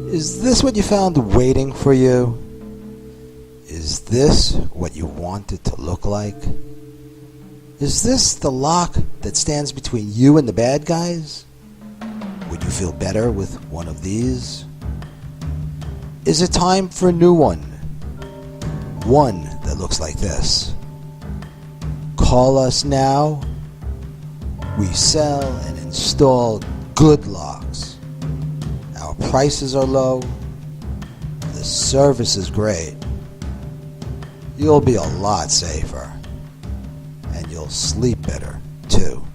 Is this what you found waiting for you? Is this what you want it to look like? Is this the lock that stands between you and the bad guys? Would you feel better with one of these? Is it time for a new one? One that looks like this. Call us now. We sell and install good locks. Our prices are low. The service is great. You'll be a lot safer. And you'll sleep better, too.